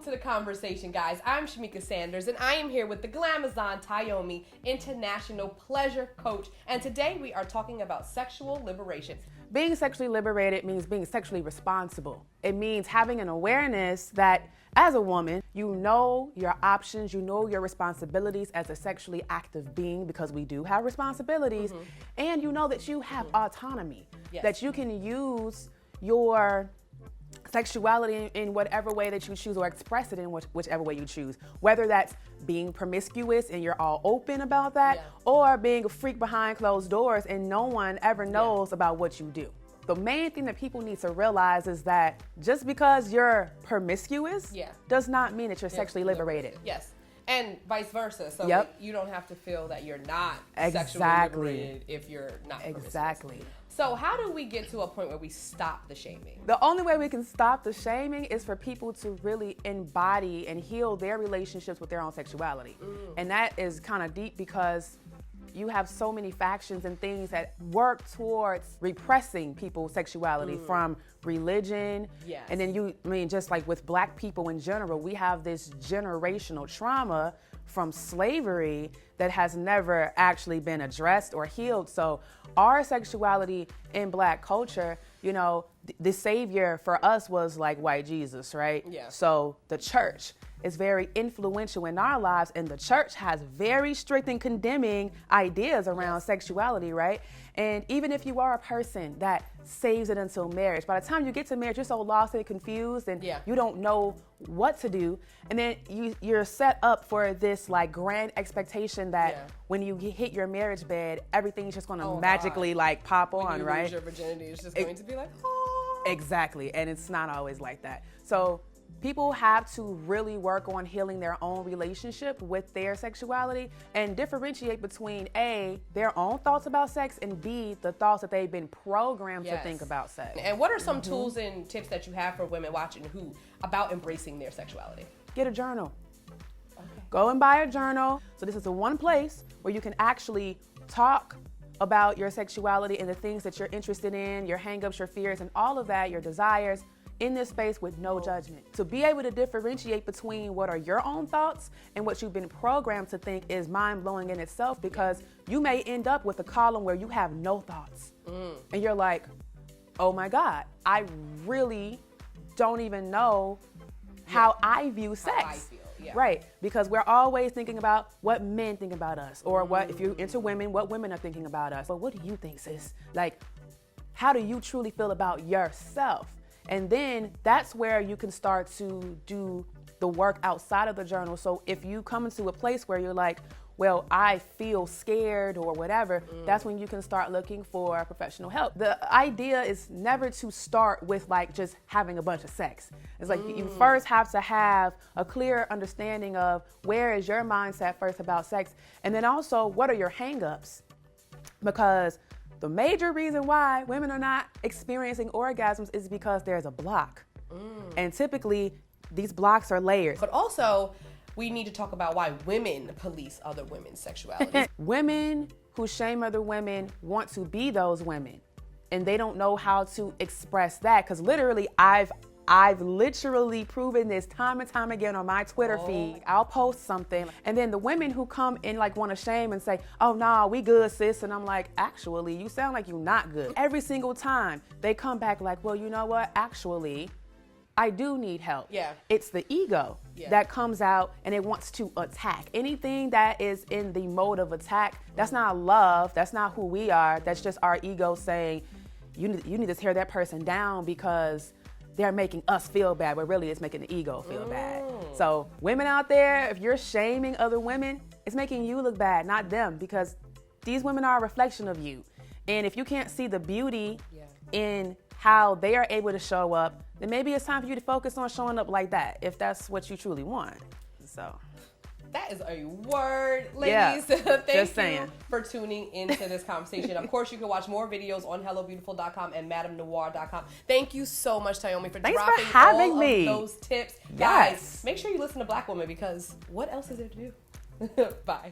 to the conversation, guys. I'm Shamika Sanders, and I am here with the Glamazon Tayomi, international pleasure coach. And today we are talking about sexual liberation. Being sexually liberated means being sexually responsible. It means having an awareness that as a woman, you know your options, you know your responsibilities as a sexually active being, because we do have responsibilities, and you know that you have autonomy, that you can use your sexuality in whatever way that you choose, or express it in whichever way you choose, whether that's being promiscuous and you're all open about that, or being a freak behind closed doors and no one ever knows about what you do. The main thing that people need to realize is that just because you're promiscuous does not mean that you're sexually liberated. Yes. And vice versa. So you don't have to feel that you're not sexually liberated if you're not promiscuous. Exactly. So how do we get to a point where we stop the shaming? The only way we can stop the shaming is for people to really embody and heal their relationships with their own sexuality. And that is kind of deep, because you have so many factions and things that work towards repressing people's sexuality, from religion. And then just like with Black people in general, we have this generational trauma from slavery that has never actually been addressed or healed. So our sexuality in Black culture, you know, the savior for us was like white Jesus, right? So the church is very influential in our lives, and the church has very strict and condemning ideas around sexuality, right? And even if you are a person that saves it until marriage, by the time you get to marriage, you're so lost and confused, and you don't know what to do. And then you're set up for this like grand expectation that when you hit your marriage bed, everything's just gonna magically like pop on, right? Lose your virginity, it's just going to be like, Exactly, and it's not always like that. So people have to really work on healing their own relationship with their sexuality and differentiate between A, their own thoughts about sex, and B, the thoughts that they've been programmed to think about sex. And what are some tools and tips that you have for women watching about embracing their sexuality? Get a journal. Go and buy a journal. So this is the one place where you can actually talk about your sexuality and the things that you're interested in, your hangups, your fears, and all of that, your desires, in this space with no judgment. To be able to differentiate between what are your own thoughts and what you've been programmed to think is mind-blowing in itself, because you may end up with a column where you have no thoughts. And you're like, oh my God, I really don't even know how I view sex. How I feel. Right, because we're always thinking about what men think about us, or what, if you're into women, what women are thinking about us. But what do you think, sis? Like, how do you truly feel about yourself? And then that's where you can start to do the work outside of the journal. So if you come into a place where you're like, well, I feel scared or whatever, that's when you can start looking for professional help. The idea is never to start with like just having a bunch of sex. It's like you first have to have a clear understanding of where is your mindset first about sex, and then also what are your hangups, because the major reason why women are not experiencing orgasms is because there's a block. And typically these blocks are layered. But also, we need to talk about why women police other women's sexuality. Women who shame other women want to be those women, and they don't know how to express that, because literally I've literally proven this time and time again on my Twitter feed. I'll post something, and then the women who come and like want to shame and say, oh nah, we good, sis, and I'm like, actually, you sound like you're not good. Every single time they come back like, well, you know what, actually, I do need help. It's the ego that comes out and it wants to attack. Anything that is in the mode of attack, that's not love, that's not who we are, that's just our ego saying, you need to tear that person down because they're making us feel bad, but really it's making the ego feel bad. So women out there, if you're shaming other women, it's making you look bad, not them, because these women are a reflection of you. And if you can't see the beauty in how they are able to show up, then maybe it's time for you to focus on showing up like that, if that's what you truly want. So that is a word, ladies. Thank you for tuning into this conversation. Of course, you can watch more videos on hellobeautiful.com and MadameNoire.com. Thank you so much, Tayomi, for dropping all of those tips. Guys, make sure you listen to Black women, because what else is there to do? Bye.